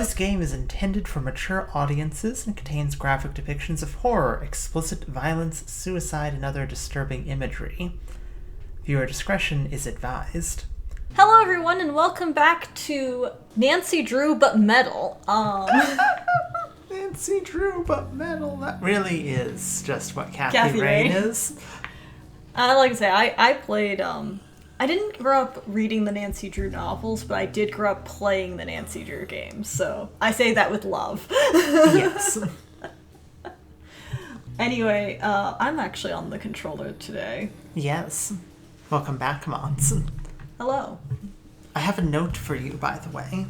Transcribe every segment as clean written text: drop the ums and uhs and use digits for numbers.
This game is intended for mature audiences and contains graphic depictions of horror, explicit violence, suicide, and other disturbing imagery. Viewer discretion is advised. Hello everyone and welcome back to Nancy Drew but Metal. Nancy Drew but Metal. That really is just what Kathy Rain is. Like I say, I played, I didn't grow up reading the Nancy Drew novels, but I did grow up playing the Nancy Drew games, so I say that with love. Yes. Anyway, I'm actually on the controller today. Yes. Welcome back, Monson. Hello. I have a note for you, by the way.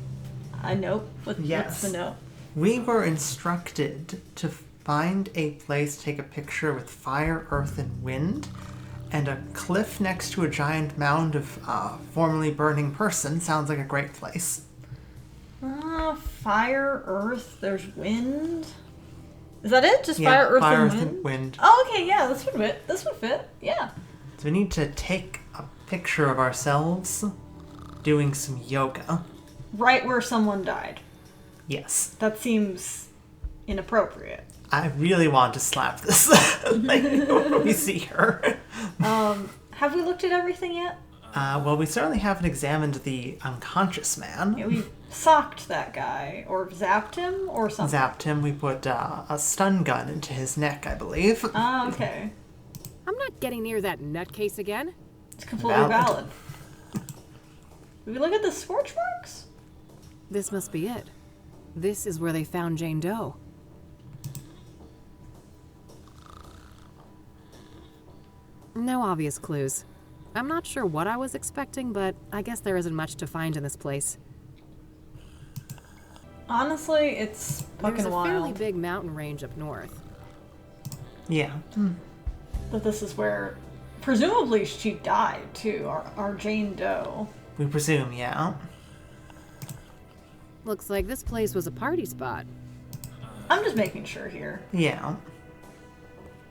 A note? What's the note? We were instructed to find a place to take a picture with fire, earth, and wind, and a cliff next to a giant mound of formerly burning person sounds like a great place. Fire, earth, there's wind. Is that it? Just yeah, fire, earth, fire, and earth, wind? and wind. Oh, okay, yeah, this would fit. This would fit, yeah. So we need to take a picture of ourselves doing some yoga. Right where someone died. Yes. That seems inappropriate. I really want to slap this lady when we see her. Have we looked at everything yet? Well, we certainly haven't examined the unconscious man. Yeah, we socked that guy, or zapped him, or something. Zapped him. We put a stun gun into his neck, I believe. Ah, okay. I'm not getting near that nutcase again. It's completely valid. Did we look at the scorch marks? This must be it. This is where they found Jane Doe. No obvious clues. I'm not sure what I was expecting, but I guess there isn't much to find in this place. Honestly, it's fucking There's a wild. fairly big mountain range up north. Yeah. That this is where, presumably, she died, too. Our Jane Doe. We presume, yeah. Looks like this place was a party spot. I'm just making sure here. Yeah.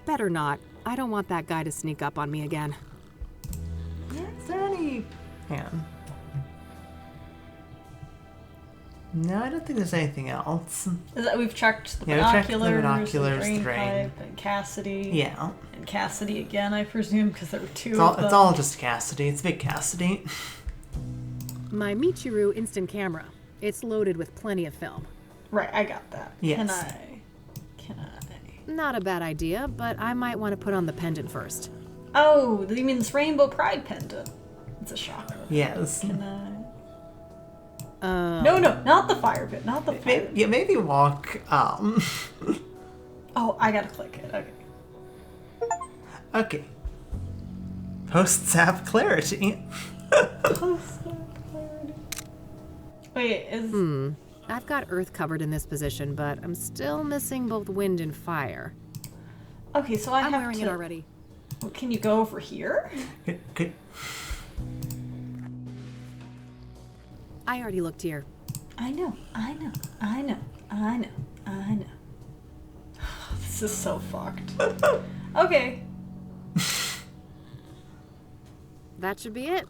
Better not. I don't want that guy to sneak up on me again. Is there any... Yeah. No, I don't think there's anything else. Is that we've checked the checked binoculars, the binoculars, the the drain pipe, and Kassidy. Yeah. And Kassidy again, I presume, because there were two It's of them. It's all just Kassidy. It's big Kassidy. My Michiru instant camera. It's loaded with plenty of film. Right, I got that. Yes. Can I? Not a bad idea, but I might want to put on the pendant first. Oh, you mean this Rainbow Pride pendant? It's a chakra. Yes. Can I? No, not the fire pit, not the fire pit. Yeah, maybe walk, Oh, I gotta click it, okay. Okay. Post-zap clarity. Wait, is... I've got earth covered in this position, but I'm still missing both wind and fire. Okay, so I'm wearing it already. Well, can you go over here? Good. I already looked here. I know. This is so fucked. Okay. That should be it.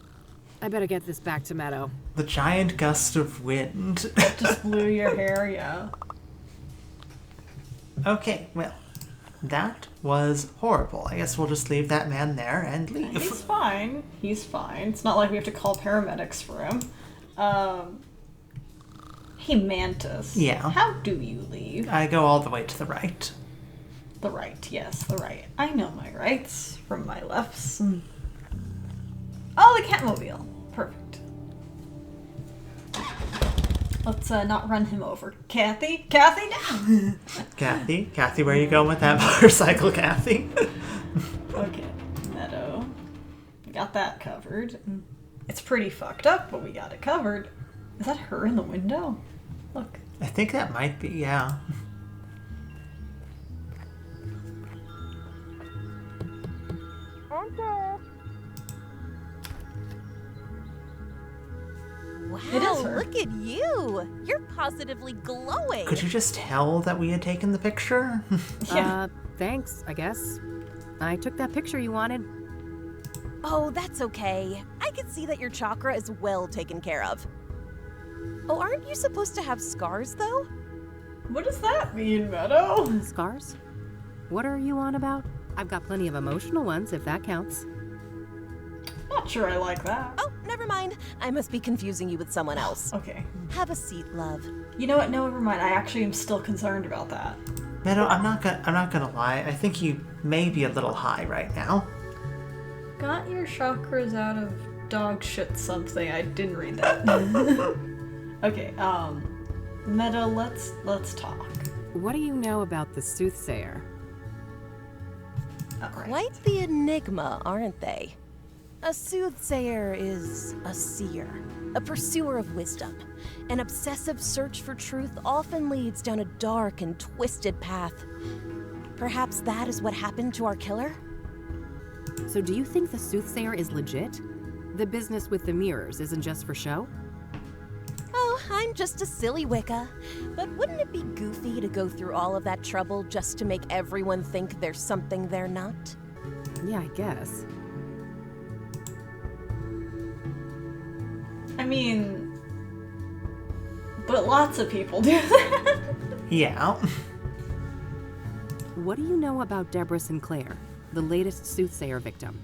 I better get this back to Meadow. The giant gust of wind. Just blew your hair, yeah. Okay, well, that was horrible. I guess we'll just leave that man there and leave. He's fine. It's not like we have to call paramedics for him. Hey, Mantis. Yeah. How do you leave? I go all the way to the right. The right, yes, the right. I know my rights from my lefts. Oh, the Catmobile. Perfect. Let's not run him over. Kathy, no! Kathy, where are you going with that motorcycle, Kathy? Okay, Meadow. We got that covered. It's pretty fucked up, but we got it covered. Is that her in the window? Look. I think that might be, yeah. It is Wow, her. look at you! You're positively glowing! Could you just tell that we had taken the picture? Yeah. Thanks, I guess. I took that picture you wanted. Oh, that's okay. I can see that your chakra is well taken care of. Oh, aren't you supposed to have scars, though? What does that mean, Meadow? Scars? What are you on about? I've got plenty of emotional ones, if that counts. Not sure I like that. Oh, never mind. I must be confusing you with someone else. Okay. Have a seat, love. You know what? No, never mind. I actually am still concerned about that. Meadow, I'm not gonna lie. I think you may be a little high right now. Got your chakras out of dog shit something. I didn't read that. Okay, Meadow, let's talk. What do you know about the Soothsayer? All right. Quite the enigma, aren't they? A soothsayer is a seer, a pursuer of wisdom. An obsessive search for truth often leads down a dark and twisted path. Perhaps that is what happened to our killer? So do you think the Soothsayer is legit? The business with the mirrors isn't just for show? Oh, I'm just a silly Wicca. But wouldn't it be goofy to go through all of that trouble just to make everyone think there's something they're not? Yeah, I guess. I mean, but lots of people do that. Yeah. What do you know about Debra Sinclair, the latest Soothsayer victim?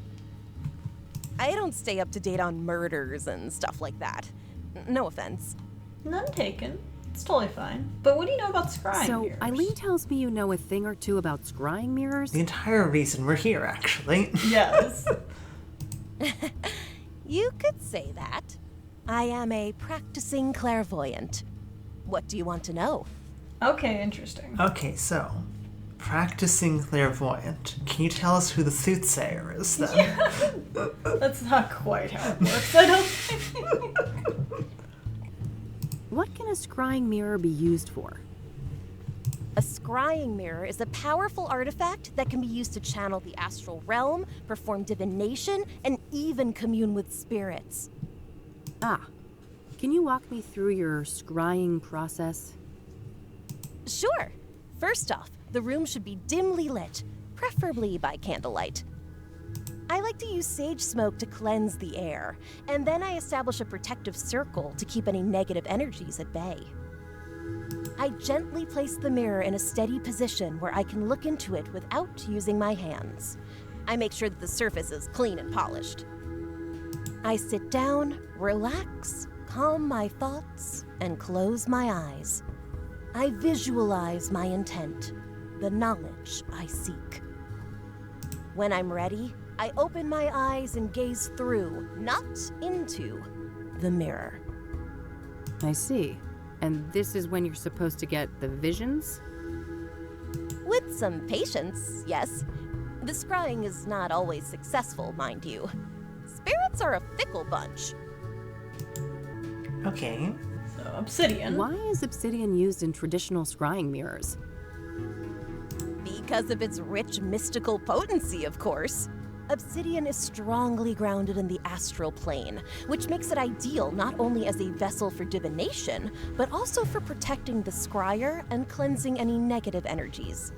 I don't stay up to date on murders and stuff like that. No offense. None taken. It's totally fine. But what do you know about scrying So, mirrors? Eileen tells me you know a thing or two about scrying mirrors? The entire reason we're here, actually. Yes. You could say that. I am a practicing clairvoyant. What do you want to know? Okay, interesting. Okay, so, practicing clairvoyant. Can you tell us who the Soothsayer is, then? That's not quite how it works, I don't think. What can a scrying mirror be used for? A scrying mirror is a powerful artifact that can be used to channel the astral realm, perform divination, and even commune with spirits. Ah, can you walk me through your scrying process? Sure. First off, the room should be dimly lit, preferably by candlelight. I like to use sage smoke to cleanse the air, and then I establish a protective circle to keep any negative energies at bay. I gently place the mirror in a steady position where I can look into it without using my hands. I make sure that the surface is clean and polished. I sit down, relax, calm my thoughts, and close my eyes. I visualize my intent, the knowledge I seek. When I'm ready, I open my eyes and gaze through, not into, the mirror. I see. And this is when you're supposed to get the visions? With some patience, yes. The scrying is not always successful, mind you. Spirits are a fickle bunch. Okay. So, obsidian. Why is obsidian used in traditional scrying mirrors? Because of its rich mystical potency, of course. Obsidian is strongly grounded in the astral plane, which makes it ideal not only as a vessel for divination, but also for protecting the scryer and cleansing any negative energies.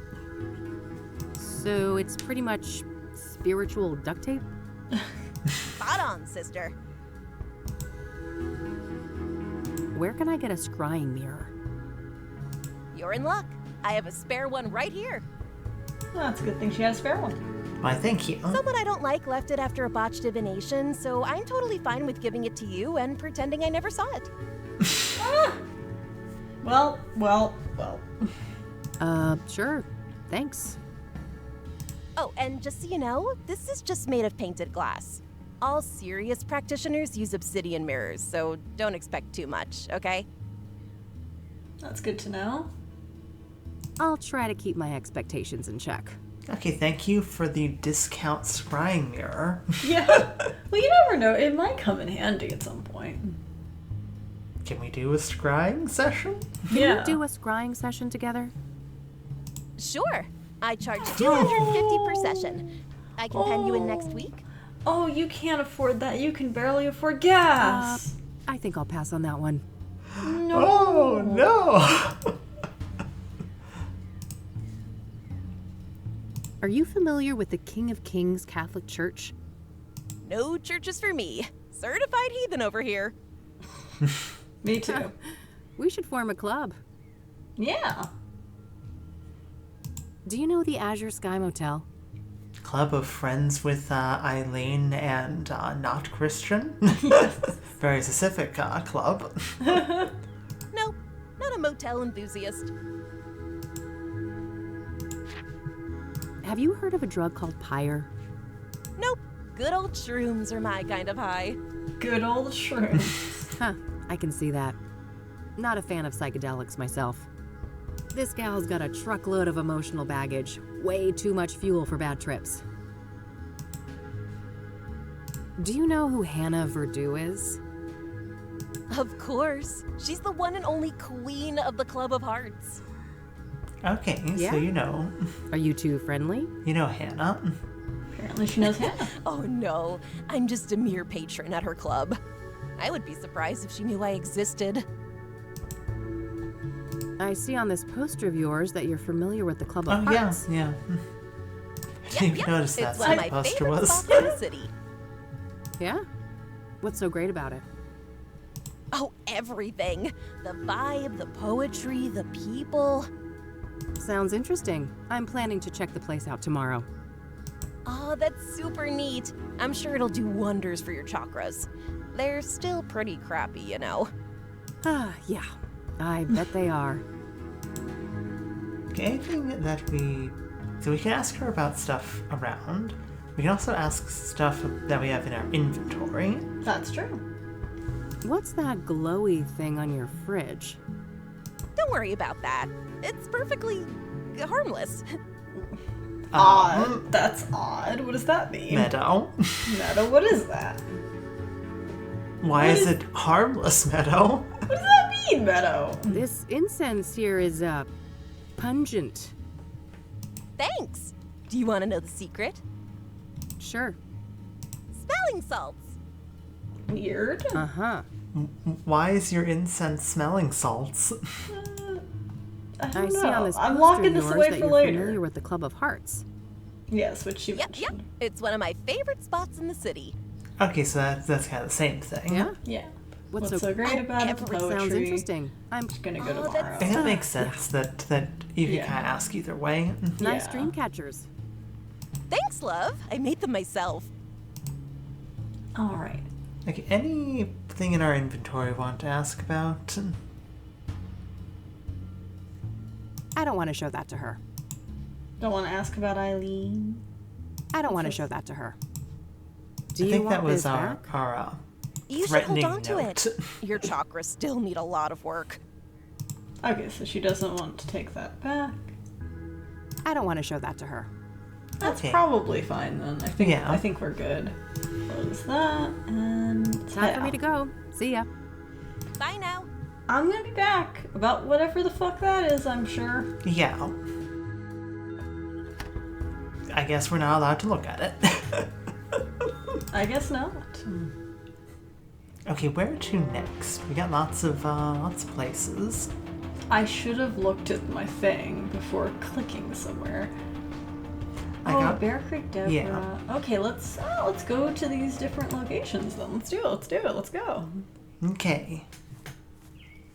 So it's pretty much spiritual duct tape? Spot on, sister. Where can I get a scrying mirror? You're in luck. I have a spare one right here. Well, that's a good thing she has a spare one. Why, thank you. Someone I don't like left it after a botched divination, so I'm totally fine with giving it to you and pretending I never saw it. Well. Sure. Thanks. Oh, and just so you know, this is just made of painted glass. All serious practitioners use obsidian mirrors, so don't expect too much, okay? That's good to know. I'll try to keep my expectations in check. Okay, thank you for the discount scrying mirror. Yeah. Well, you never know. It might come in handy at some point. Can we do a scrying session? Can Yeah. we do a scrying session together? Sure. I charge $250 per session. I can pen you in next week. Oh, you can't afford that. You can barely afford gas. I think I'll pass on that one. No. Oh, no! Are you familiar with the King of Kings Catholic Church? No churches for me. Certified heathen over here. Me too. We should form a club. Yeah. Do you know the Azure Sky Motel? Club of friends with Eileen and not Christian. Very specific club. Nope, not a motel enthusiast. Have you heard of a drug called Pyre? Nope, good old shrooms are my kind of high. Good old shrooms. Huh, I can see that. Not a fan of psychedelics myself. This gal's got a truckload of emotional baggage. Way too much fuel for bad trips. Do you know who Hannah Verdew is? Of course, she's the one and only queen of the Club of Hearts. Okay, Yeah? so you know Are you two friendly? Hannah. Apparently she knows Hannah. Oh no, I'm just a mere patron at her club. I would be surprised if she knew I existed. I see on this poster of yours that you're familiar with the Club of Oh yeah, Hearts. yeah. I didn't even notice It's that's one what of the my poster favorite was. spots in the city. Yeah? What's so great about it? Oh, everything. The vibe, the poetry, the people. Sounds interesting. I'm planning to check the place out tomorrow. Oh, that's super neat. I'm sure it'll do wonders for your chakras. They're still pretty crappy, you know. Ah, yeah. I bet they are. Okay, anything that we can ask her about stuff around. We can also ask stuff that we have in our inventory. That's true. What's that glowy thing on your fridge? Don't worry about that. It's perfectly harmless. Odd. That's odd. What does that mean? Meadow. Meadow, what is that? Why is it harmless, Meadow? What does that mean, Meadow? This incense here is, pungent. Thanks. Do you want to know the secret? Sure. Smelling salts. Weird. Uh-huh. Why is your incense smelling salts? I I don't see know. on this I'm poster locking of this yours away that for you're later. familiar with the Club of Hearts. Yes, which you Yep, mentioned. It's one of my favorite spots in the city. Okay, so that's kind of the same thing. Yeah? Yeah. What's What's so- so great about it? The every- poetry. Sounds interesting. I'm Just gonna go Oh, tomorrow. that's- I think it makes sense that you can Yeah. kind of ask either way. nice Yeah. dream catchers. Thanks, love. I made them myself. All right. Okay, anything in our inventory you want to ask about? I don't want to show that to her. Don't want to ask about Eileen. I don't want to show that to her. Do I you think want that was this our back? You should hold threatening on to note. it. Your chakras still need a lot of work. Okay, so she doesn't want to take that back. I don't want to show that to her. That's Okay. probably fine then. Yeah. I think we're good. Close that and Time for me to go. See ya. Bye now. I'm gonna be back about whatever the fuck that is, I'm sure. Yeah. I guess we're not allowed to look at it. I guess not. Okay, where to next? We got lots of places. I should have looked at my thing before clicking somewhere. I Oh, got- Bear Creek, Debra. Yeah. Okay, let's go to these different locations then. Let's do it. Let's go. Okay.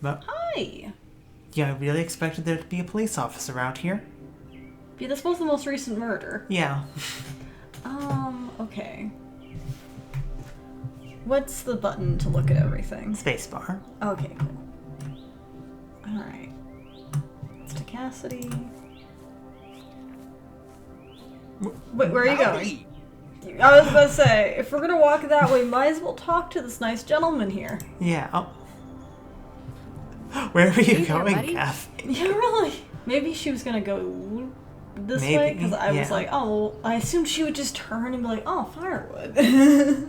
But Hi. yeah, I really expected there to be a police officer out here. Yeah, this was the most recent murder. Yeah. Okay. What's the button to look at everything? Spacebar. Okay, cool. Alright. It's to Kassidy. Wait, where are you going? I was about to say, if we're gonna walk that way, might as well talk to this nice gentleman here. Yeah. Oh. Where are you Hey there, going, buddy. Kathy? Yeah, really? Maybe she was gonna go this Maybe, way, because I was yeah. like, oh, I assumed she would just turn and be like, oh, firewood.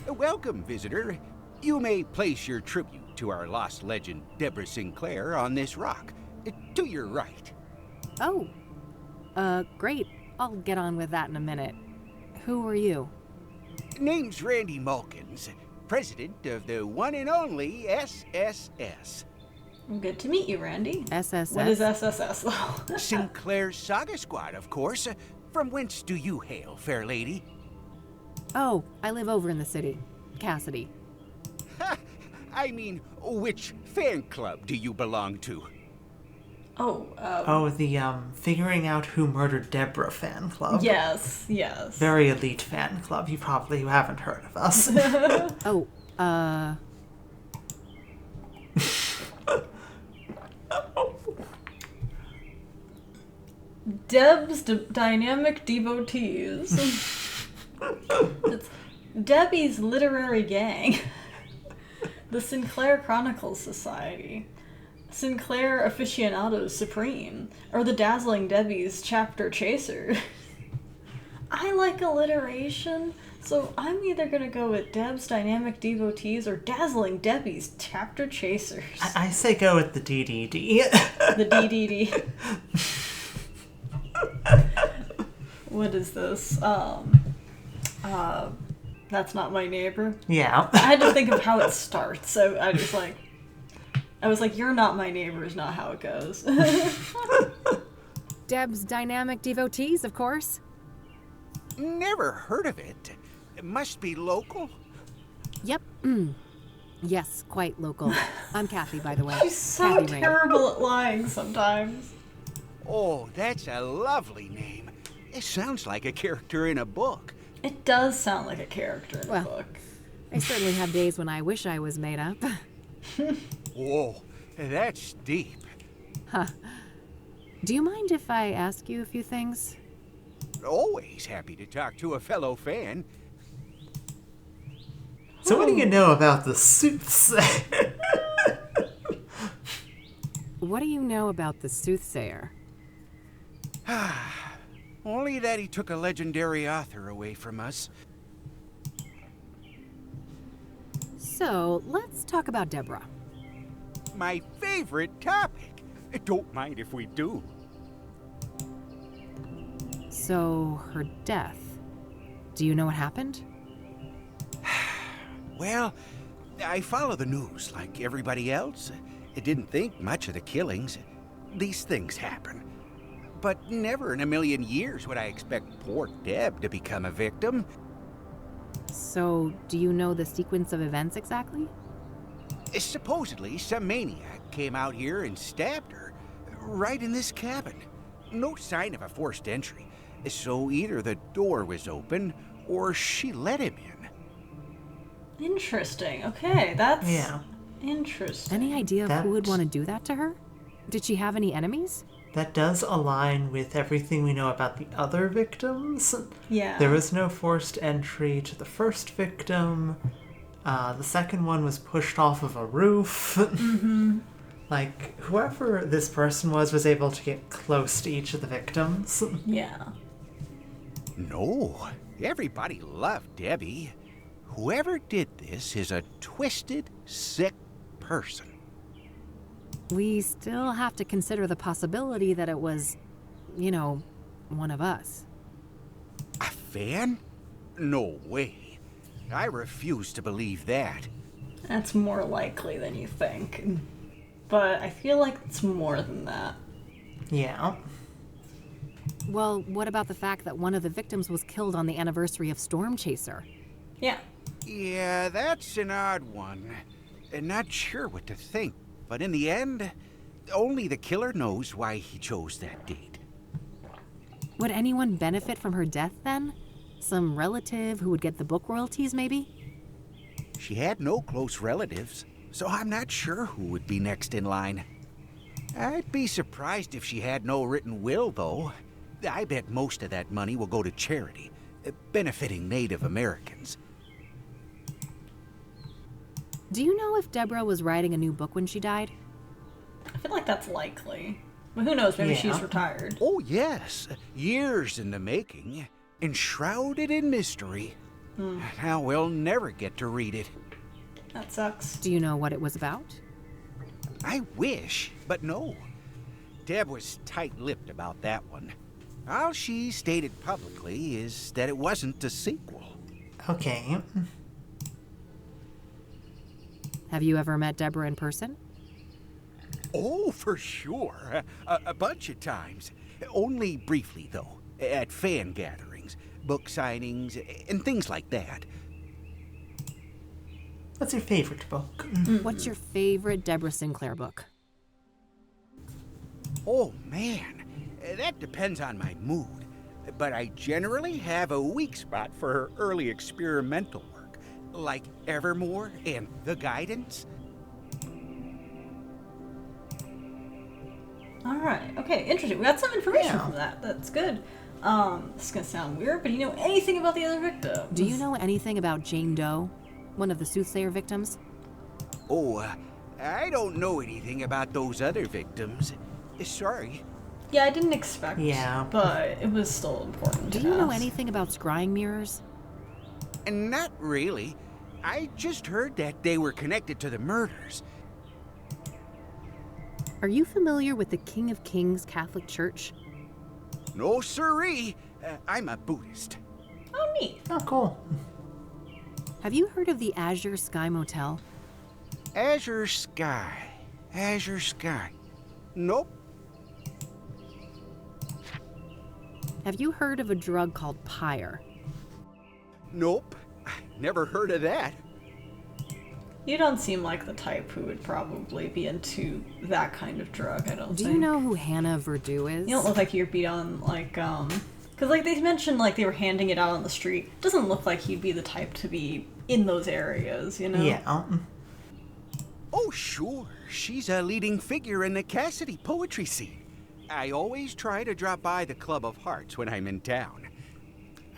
Welcome, visitor. You may place your tribute to our lost legend, Debra Sinclair, on this rock. To your right. Oh. Great. I'll get on with that in a minute. Who are you? Name's Randy Mulkins, president of the one and only SSS. Good to meet you, Randy. SSS? What is SSS, though? Sinclair's Saga Squad, of course. From whence do you hail, fair lady? Oh, I live over in the city. Kassidy. I mean, which fan club do you belong to? Oh, the figuring out who murdered Debra fan club. Yes. Very elite fan club. You probably haven't heard of us. Oh, Deb's Dynamic Devotees. It's Debbie's Literary Gang. The Sinclair Chronicles Society. Sinclair Aficionados Supreme. Or the Dazzling Debbie's Chapter Chaser. I like alliteration, so I'm either gonna go with Deb's Dynamic Devotees or Dazzling Debbie's Chapter Chasers. I say go with the DDD. The DDD. What is this? That's Not My Neighbor. Yeah. I had to think of how it starts, so I was like, You're Not My Neighbor is not how it goes. Deb's Dynamic Devotees, of course. Never heard of it. It must be local. Yep. Yes, quite local. I'm Kathy, by the way. She's so Kathy Ray. terrible at lying sometimes. Oh, that's a lovely name. It sounds like a character in a book. It does sound like a character in a book. I certainly have days when I wish I was made up. Whoa, that's deep. Huh. Do you mind if I ask you a few things? Always happy to talk to a fellow fan. So what do you know about the Soothsayer? What do you know about the Soothsayer? Only that he took a legendary author away from us. So, let's talk about Debra. My favorite topic. Don't mind if we do. So, her death. Do you know what happened? Well, I follow the news like everybody else. I didn't think much of the killings. These things happen. But never in a million years would I expect poor Deb to become a victim. So, do you know the sequence of events exactly? Supposedly, some maniac came out here and stabbed her, right in this cabin. No sign of a forced entry, so either the door was open or she let him in. Interesting. Okay, that's Yeah. interesting. Any idea of That- who would want to do that to her? Did she have any enemies? That does align with everything we know about the other victims. Yeah. There was no forced entry to the first victim. The second one was pushed off of a roof. Like, whoever this person was able to get close to each of the victims. Yeah. No, everybody loved Debbie. Whoever did this is a twisted, sick person. We still have to consider the possibility that it was, one of us. A fan? No way. I refuse to believe that. That's more likely than you think. But I feel like it's more than that. Yeah. Well, what about the fact that one of the victims was killed on the anniversary of Storm Chaser? Yeah. Yeah, that's an odd one. Not sure what to think, but in the end, only the killer knows why he chose that date. Would anyone benefit from her death then? Some relative who would get the book royalties, maybe? She had no close relatives, so I'm not sure who would be next in line. I'd be surprised if she had no written will, though. I bet most of that money will go to charity, benefiting Native Americans. Do you know if Debra was writing a new book when she died? I feel like that's likely. But who knows, maybe Yeah. she's retired. Oh, yes. Years in the making, enshrouded in mystery. Now we'll never get to read it. That sucks. Do you know what it was about? I wish, but no. Deb was tight-lipped about that one. All she stated publicly is that it wasn't a sequel. Okay. Have you ever met Debra in person? Oh, for sure. A bunch of times. Only briefly, though. At fan gatherings, book signings, and things like that. What's your favorite book? What's your favorite Debra Sinclair book? Oh, man. That depends on my mood. But I generally have a weak spot for her early experimental work, like Evermore and The Guidance. Alright, okay, interesting. We got some information Yeah. from that. That's good. This is gonna sound weird, but do you know anything about the other victims? Do you know anything about Jane Doe, one of the Soothsayer victims? Oh, I don't know anything about those other victims. Sorry. Yeah, I didn't expect. Yeah. But it was still important Do to you know ask. anything about scrying mirrors? Not really. I just heard that they were connected to the murders. Are you familiar with the King of Kings Catholic Church? No siree. I'm a Buddhist. Oh, neat. Oh, cool. Have you heard of the Azure Sky Motel? Azure Sky. Azure Sky. Nope. Have you heard of a drug called pyre? Nope. Never heard of that. You don't seem like the type who would probably be into that kind of drug, I don't Do think. you know who Hannah Verdew is? You don't look like you're beat on, like, because, like, they mentioned, like, they were handing it out on the street. Doesn't look like he'd be the type to be in those areas, you know? Yeah. Oh, sure. She's a leading figure in the Kassidy poetry scene. I always try to drop by the Club of Hearts when I'm in town.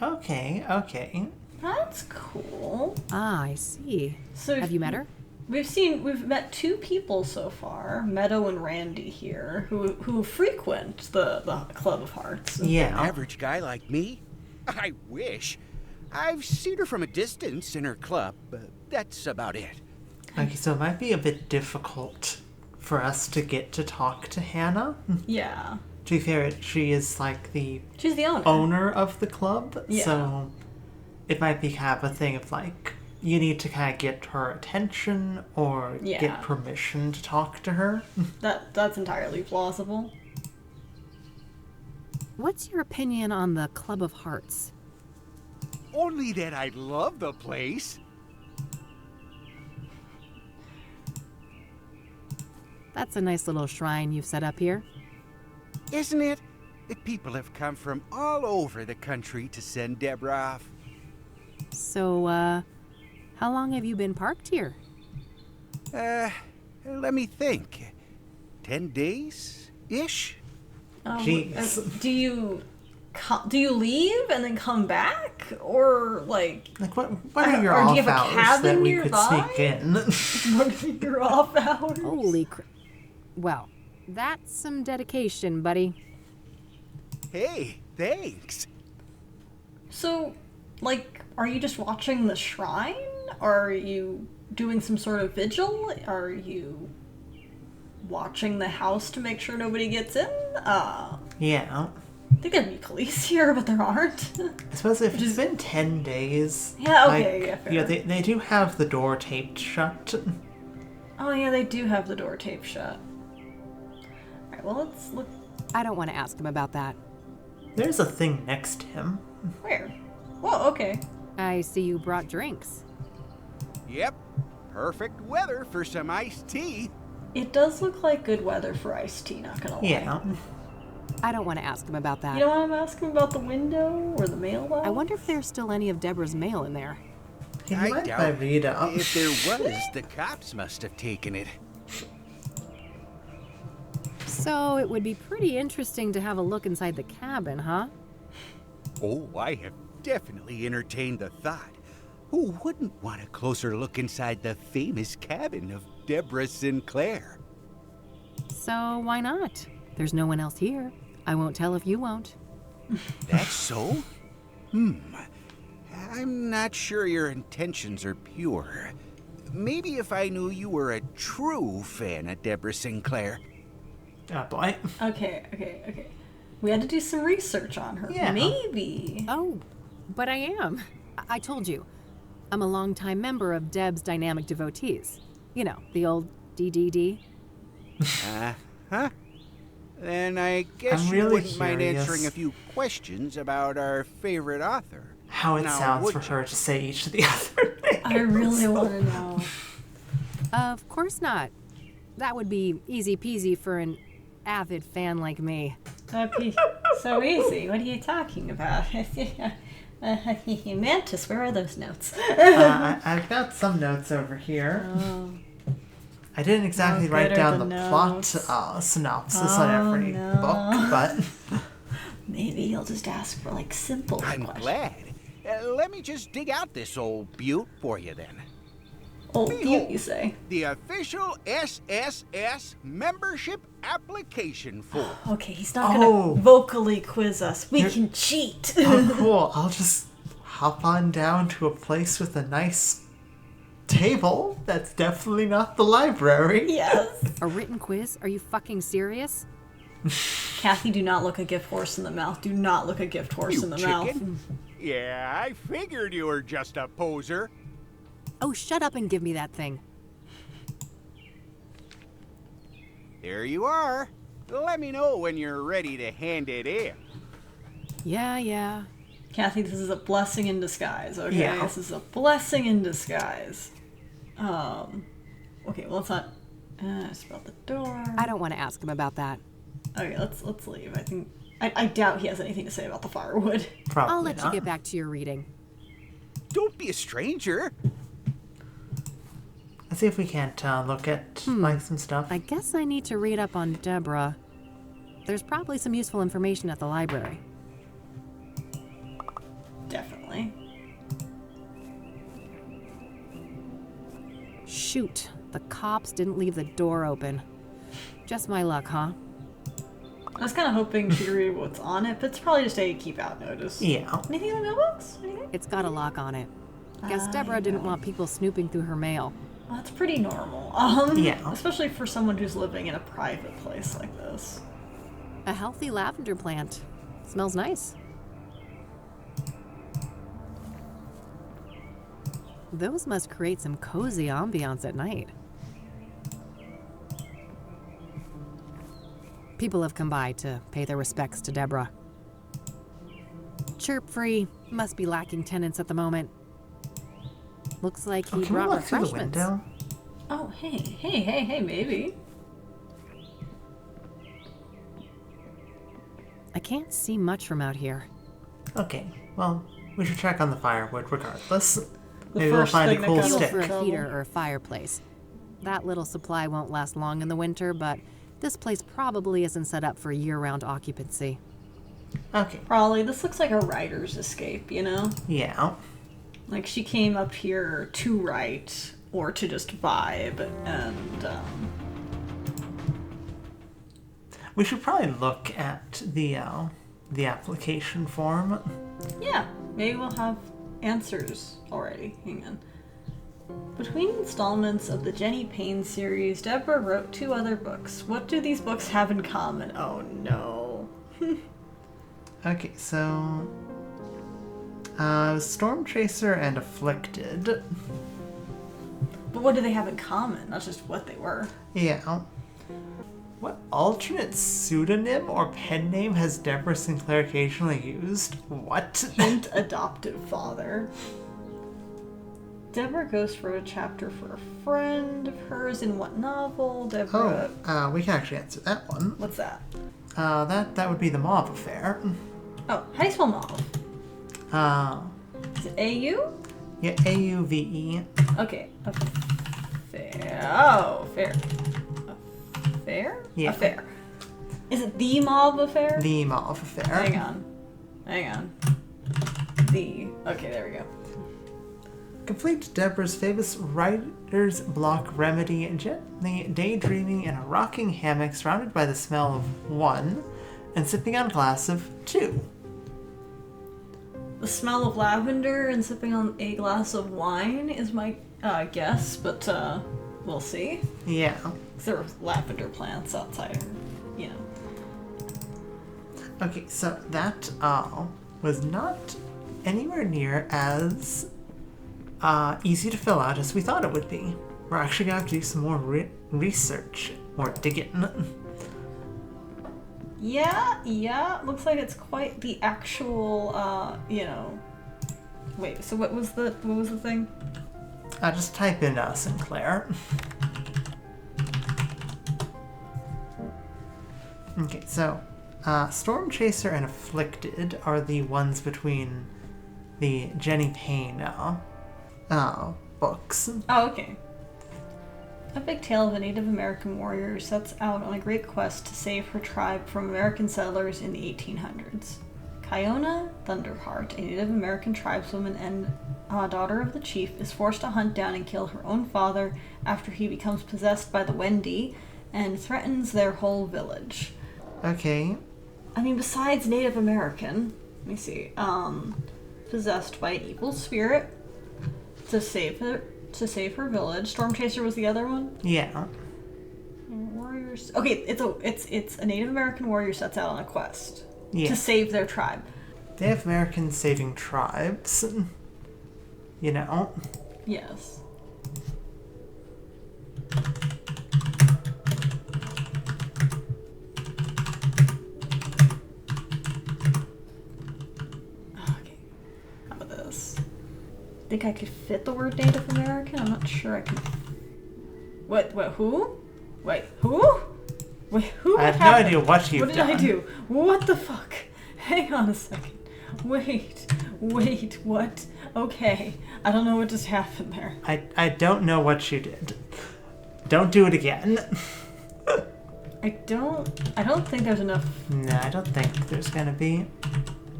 Okay. That's cool. Ah, I see. So Have you met her? We've met two people so far, Meadow and Randy here, who frequent the Club of Hearts. An Yeah. average guy like me? I wish. I've seen her from a distance in her club, but that's about it. Okay, so it might be a bit difficult for us to get to talk to Hannah. Yeah. To be fair, she is like the She's the owner. owner of the club, Yeah. so it might be kind of a thing of like, you need to kind of get her attention or Yeah. get permission to talk to her. That's entirely plausible. What's your opinion on the Club of Hearts? Only that I love the place. That's a nice little shrine you've set up here. Isn't it? The people have come from all over the country to send Debra off. So, how long have you been parked here? Let me think. 10 days-ish? Jeez. Do you leave and then come back, or like Like, what are your Or do off you have a hours cabin that we nearby? could sneak in? what are your off hours? Holy Well, that's some dedication, buddy. Hey, thanks. So, like, are you just watching the shrine? Are you doing some sort of vigil? Are you watching the house to make sure nobody gets in? Yeah. I think there'd be police here, but there aren't. I suppose if it's been 10 days... Yeah, okay, like, yeah, fair. Yeah, they do have the door taped shut. Oh yeah, they do have the door taped shut. Alright, well let's look. I don't want to ask him about that. There's a thing next to him. Where? Whoa, okay. I see you brought drinks. Yep, perfect weather for some iced tea. It does look like good weather for iced tea, not gonna lie. Yeah. I don't want to ask him about that. You know what I'm asking about the window or the mailbox? I wonder if there's still any of Debra's mail in there. Can I you mind if doubt I read it? If there was, the cops must have taken it. So it would be pretty interesting to have a look inside the cabin, huh? Oh, I have definitely entertained the thought. Who wouldn't want a closer look inside the famous cabin of Debra Sinclair? So why not? There's no one else here. I won't tell if you won't. That's so? I'm not sure your intentions are pure. Maybe if I knew you were a true fan of Debra Sinclair. Oh boy. Okay. We had to do some research on her. Yeah. Maybe. Oh, but I am. I told you. I'm a longtime member of Deb's Dynamic Devotees. You know, the old DDD. Huh? Then I guess I'm you really wouldn't mind curious answering a few questions about our favorite author. How it Now, sounds would for you? her to say each of the other things. I really want to know. Of course not. That would be easy peasy for an avid fan like me. That'd be so easy. What are you talking about? Mantis, where are those notes? I've got some notes over here. Oh. I didn't exactly Oh, write good down are the the plot notes. synopsis on every no. book, but Maybe he'll just ask for like simple I'm questions. glad. Let me just dig out this old butte for you then. Oh, Behold, you say? The official SSS membership application form. Okay, he's not Oh. gonna vocally quiz us. We can cheat. oh cool. I'll just hop on down to a place with a nice table. That's definitely not the library. Yes. A written quiz? Are you fucking serious? Kathy, do not look a gift horse in the mouth. Do not look a gift horse You in the chicken. mouth. Yeah, I figured you were just a poser. Oh, shut up and give me that thing. Here you are. Let me know when you're ready to hand it in. Yeah. Kathy, this is a blessing in disguise, okay? Yeah. This is a blessing in disguise. Okay, well, let's not... it's about the door. I don't want to ask him about that. Okay, let's leave. I think... I doubt he has anything to say about the firewood. Probably I'll let not. you get back to your reading. Don't be a stranger. Let's see if we can't look at like some stuff. I guess I need to read up on Debra. There's probably some useful information at the library. Definitely. Shoot, the cops didn't leave the door open. Just my luck, huh? I was kind of hoping to read what's on it, but it's probably just a keep out notice. Yeah. Anything in the mailbox? Anything? It's got a lock on it. Guess Debra didn't want people snooping through her mail. Well, that's pretty normal. Yeah. Especially for someone who's living in a private place like this. A healthy lavender plant. Smells nice. Those must create some cozy ambiance at night. People have come by to pay their respects to Debra. Chirp-free, must be lacking tenants at the moment. Looks like he Can we brought look through the refreshments. window? Oh, hey, maybe. I can't see much from out here. Okay, well, we should check on the firewood regardless. Maybe we'll first find a thing that cool comes Fuel stick. for a Trouble. heater or a fireplace. That little supply won't last long in the winter, but this place probably isn't set up for year-round occupancy. Okay, Probably. This looks like a writer's escape, you know? yeah. Like she came up here to write or to just vibe, and We should probably look at the application form. yeah, maybe we'll have answers already. Hang on. Between installments of the Jenny Payne series, Debra wrote 2 other books. What do these books have in common? Oh no. Okay, so Storm Chaser and Afflicted. But what do they have in common? Not just what they were. Yeah. What alternate pseudonym or pen name has Debra Sinclair occasionally used? What? Hint, adoptive father. Debra Ghost wrote a chapter for a friend of hers in what novel? Debra. We can actually answer that one. What's that? That would be the Mauve Affair. Oh, how do you spell mauve? Is it A-U? Yeah, A-U-V-E. Okay. Affair. Oh, fair. Affair? Yeah. Affair. Is it the Mauve Affair? The Mauve Affair. Hang on. Okay, there we go. Complete Debra's famous writer's block remedy, gently daydreaming in a rocking hammock surrounded by the smell of 1 and sipping on a glass of 2. The smell of lavender and sipping on a glass of wine is my guess, but we'll see. Yeah. 'Cause there were lavender plants outside, you know. Okay, so that was not anywhere near as easy to fill out as we thought it would be. We're actually going to have to do some more research, more digging. Yeah, looks like it's quite the actual, you know. Wait, so what was the thing? Just type in Sinclair. Okay, so Storm Chaser and Afflicted are the ones between the Jenny Payne books. Oh, okay. Epic tale of a Native American warrior sets out on a great quest to save her tribe from American settlers in the 1800s. Kiona Thunderheart, a Native American tribeswoman and daughter of the chief, is forced to hunt down and kill her own father after he becomes possessed by the Wendy and threatens their whole village. Okay. I mean, besides Native American, let me see, possessed by an evil spirit to save her village. Storm Chaser was the other one? Yeah. Warriors. Okay, it's a Native American warrior sets out on a quest to save their tribe. Native Americans saving tribes. You know. Yes. Okay. How about this? Think I could fit the word Native American? I'm not sure I can. What, who? Wait, who? Wait, who? I have no idea what you've done. What did I do? What the fuck? Hang on a second. Wait, what? Okay, I don't know what just happened there. I don't know what you did. Don't do it again. I don't think there's enough. No, I don't think there's gonna be.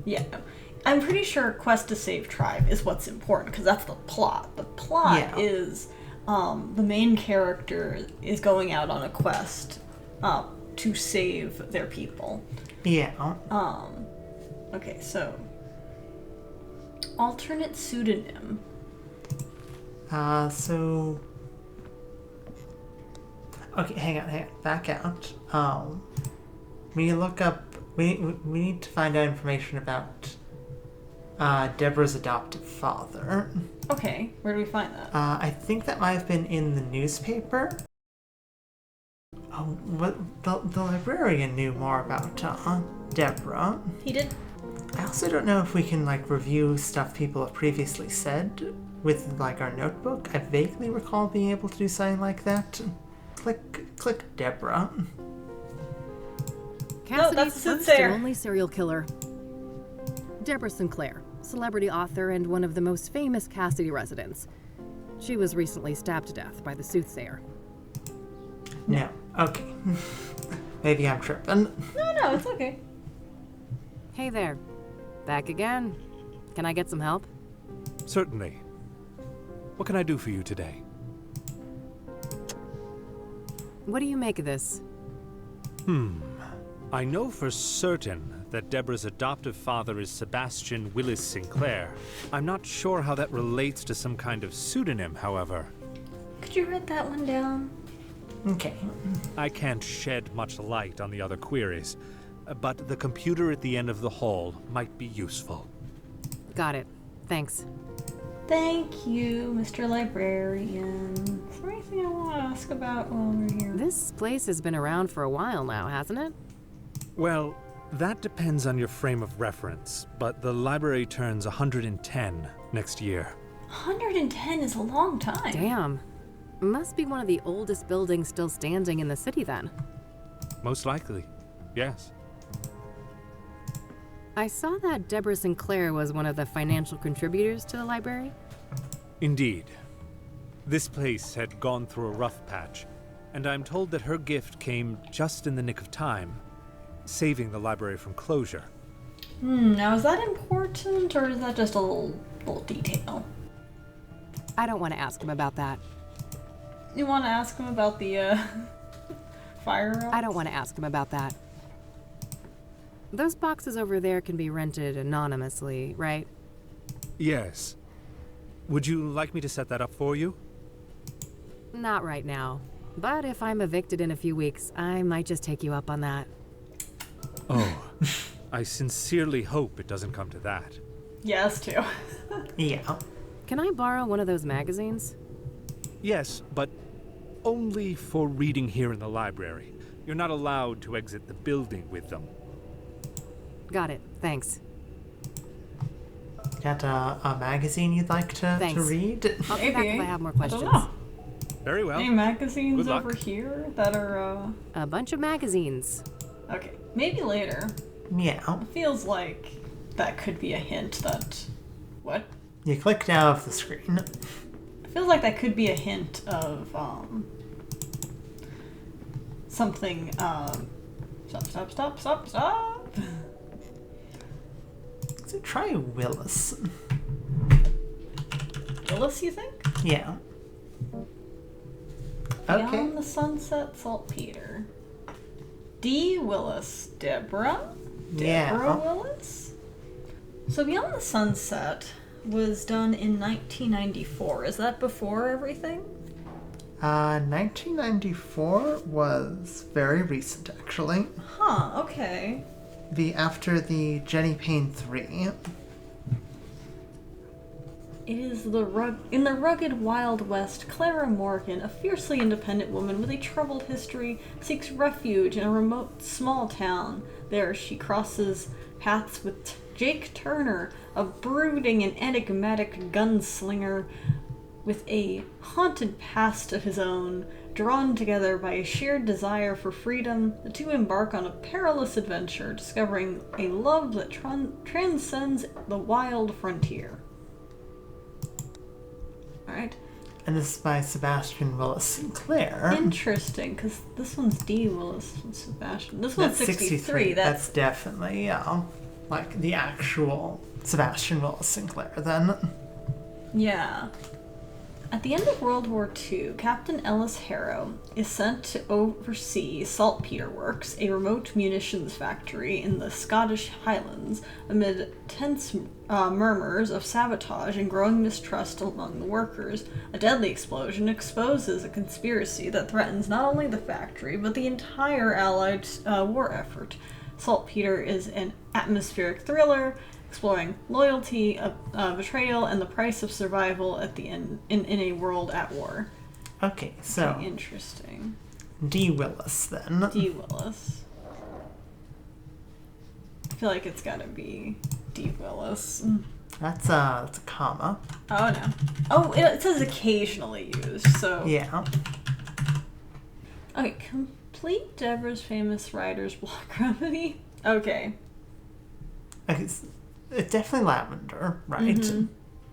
Yeah, no. I'm pretty sure quest to save tribe is what's important, because that's the plot. The plot is the main character is going out on a quest to save their people. Yeah. Okay, so alternate pseudonym. So. Okay, hang on, back out. We look up. We need to find out information about Debra's adoptive father. Okay, where do we find that? I think that might have been in the newspaper. Oh, what the librarian knew more about Debra. He did. I also don't know if we can review stuff people have previously said with our notebook. I vaguely recall being able to do something like that. Click Debra. Kassidy's that's first Soothsayer. and only serial killer. Debra Sinclair, celebrity author and one of the most famous Kassidy residents. She was recently stabbed to death by the Soothsayer. No. Okay. Maybe I'm tripping. No, it's okay. Hey there. Back again. Can I get some help? Certainly. What can I do for you today? What do you make of this? I know for certain that Debra's adoptive father is Sebastian Willis Sinclair. I'm not sure how that relates to some kind of pseudonym, however. Could you write that one down? Okay. I can't shed much light on the other queries, but the computer at the end of the hall might be useful. Got it. Thanks. Thank you, Mr. Librarian. Is there anything I want to ask about while we're here? This place has been around for a while now, hasn't it? Well, that depends on your frame of reference, but the library turns 110 next year. 110 is a long time. Damn. Must be one of the oldest buildings still standing in the city then. Most likely, yes. I saw that Debra Sinclair was one of the financial contributors to the library. Indeed. This place had gone through a rough patch, and I'm told that her gift came just in the nick of time, saving the library from closure. Now is that important, or is that just a little detail? I don't want to ask him about that. You want to ask him about the, fire rods? I don't want to ask him about that. Those boxes over there can be rented anonymously, right? Yes. Would you like me to set that up for you? Not right now. But if I'm evicted in a few weeks, I might just take you up on that. Oh, I sincerely hope it doesn't come to that. Yeah, us too. Yeah. Can I borrow one of those magazines? Yes, but only for reading here in the library. You're not allowed to exit the building with them. Got it. Thanks. Got a magazine you'd like to Thanks. read? I'll come back if I have more I questions. don't know. Very well. Any magazines Good luck. over here that are, A bunch of magazines. Okay, maybe later. Yeah. It feels like that could be a hint that... What? You clicked out of the screen. It feels like that could be a hint of, something, Stop. So try Willis. Willis, you think? Yeah. Okay. Beyond the Sunset, Saltpeter. D. Willis. Debra? Yeah. Debra Willis? So Beyond the Sunset was done in 1994. Is that before everything? 1994 was very recent, actually. Huh, okay. After the Jenny Payne 3. It is in the rugged Wild West, Clara Morgan, a fiercely independent woman with a troubled history, seeks refuge in a remote small town. There she crosses paths with Jake Turner, a brooding and enigmatic gunslinger with a haunted past of his own. Drawn together by a shared desire for freedom, the two embark on a perilous adventure, discovering a love that transcends the wild frontier. Alright. And this is by Sebastian Willis Sinclair. Interesting, because this one's D. Willis and Sebastian. This one's That's 63. That's definitely, like the actual Sebastian Willis Sinclair, then. Yeah. At the end of World War II, Captain Ellis Harrow is sent to oversee Saltpeter Works, a remote munitions factory in the Scottish Highlands, amid tense murmurs of sabotage and growing mistrust among the workers. A deadly explosion exposes a conspiracy that threatens not only the factory, but the entire Allied war effort. Saltpeter is an atmospheric thriller exploring loyalty, betrayal, and the price of survival at the end in a world at war. Okay, so Okay, interesting. D. Willis, then. D. Willis. I feel like it's gotta be D. Willis. That's a comma. Oh no. Oh, it says occasionally used, so. Yeah. Okay, complete Debra's famous writer's block remedy. Okay. Okay, it's definitely lavender, right? Mm-hmm.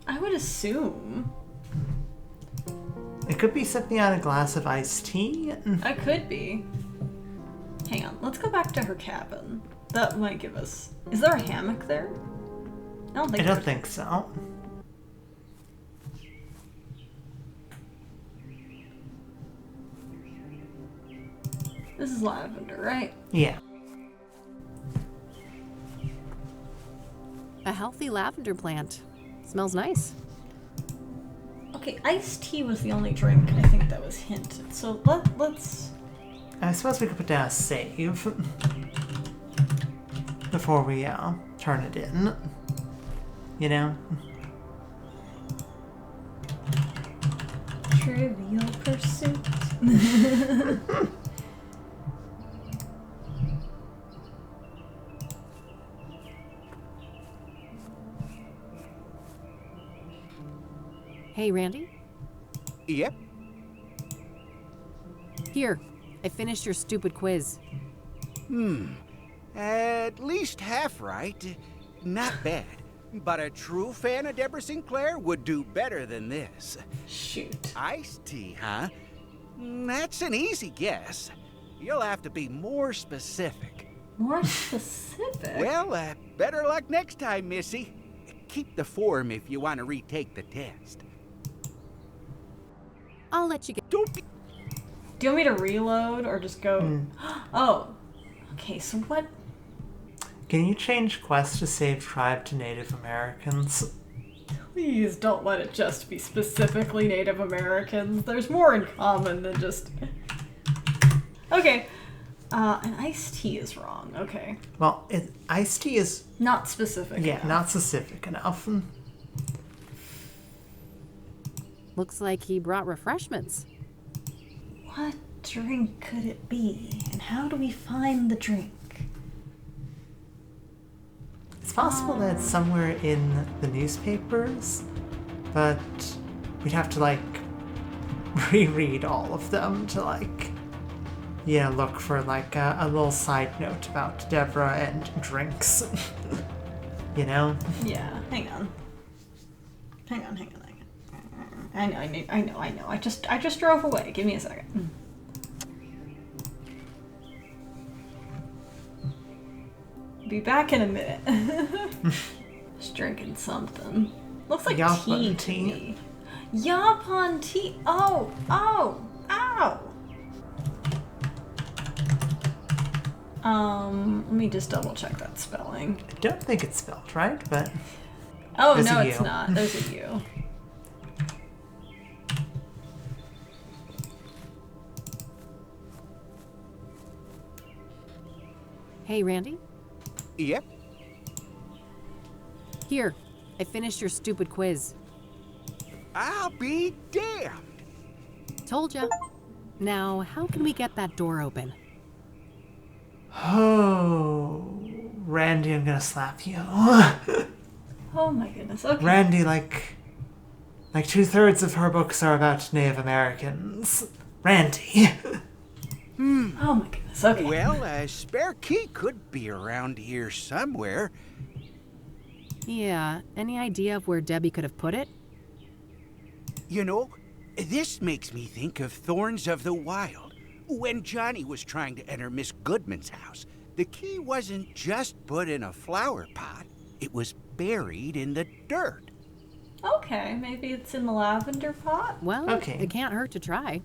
I would assume. It could be something on a glass of iced tea. I could be. Hang on, let's go back to her cabin. That might give us... Is there a hammock there? I don't think I don't think so. This is lavender, right? Yeah. A healthy lavender plant. Smells nice. Okay, iced tea was the only drink I think that was hinted. So let's... I suppose we could put down a save before we turn it in. You know? Trivial Pursuit. Hey, Randy? Yep. Here, I finished your stupid quiz. At least half right. Not bad. But a true fan of Debra Sinclair would do better than this. Shoot. Iced tea, huh? That's an easy guess. You'll have to be more specific. More specific? Well, better luck next time, Missy. Keep the form if you want to retake the test. I'll let you get... Don't be... Do you want me to reload or just go... Oh. Okay, so what... Can you change quest to save tribe to Native Americans? Please don't let it just be specifically Native Americans. There's more in common than just... Okay. An iced tea is wrong. Okay. Well, iced tea is... Not specific Yeah, enough. not specific enough. Looks like he brought refreshments. What drink could it be? And how do we find the drink? It's possible that it's somewhere in the newspapers, but we'd have to, like, reread all of them to, like, look for, like, a little side note about Debra and drinks. You know? Yeah, hang on. I know. I just drove away. Give me a second. Be back in a minute. Just drinking something. Looks like Japan tea to me. Japan tea. Oh. Let me just double check that spelling. I don't think it's spelled right, but... Oh, There's no, a it's U. not. There's a U. Hey, Randy? Yep. Here, I finished your stupid quiz. I'll be damned. Told ya. Now, how can we get that door open? Oh, Randy, I'm gonna slap you. Oh my goodness. Okay. Randy, like 2/3 of her books are about Native Americans. Randy. Oh my goodness. Okay. Well, a spare key could be around here somewhere. Yeah, any idea of where Debbie could have put it? You know, this makes me think of Thorns of the Wild. When Johnny was trying to enter Miss Goodman's house, the key wasn't just put in a flower pot. It was buried in the dirt. Okay, maybe it's in the lavender pot? Well, Okay. it can't hurt to try.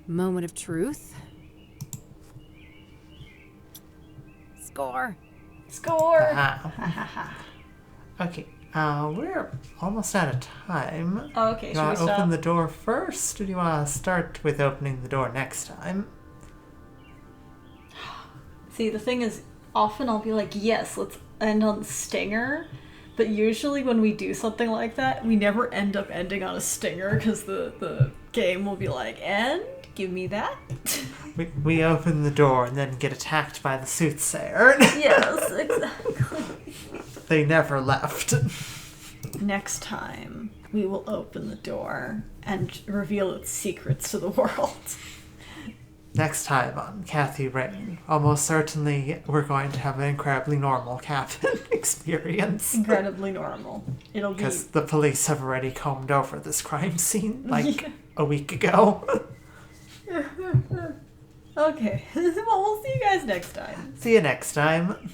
Moment of truth. Score. Score! Ah. Okay, we're almost out of time. Okay, You should we want to stop? open the door first, or do you want to start with opening the door next time? See, the thing is, often I'll be like, yes, let's end on the stinger. But usually when we do something like that, we never end up ending on a stinger because the game will be like, and give me that. We open the door and then get attacked by the soothsayer. Yes, exactly. They never left. Next time, we will open the door and reveal its secrets to the world. Next time on Kathy Rain, almost certainly we're going to have an incredibly normal cabin experience. Incredibly normal. It'll be... Because the police have already combed over this crime scene like Yeah. a week ago. Okay. Well, we'll see you guys next time. See you next time.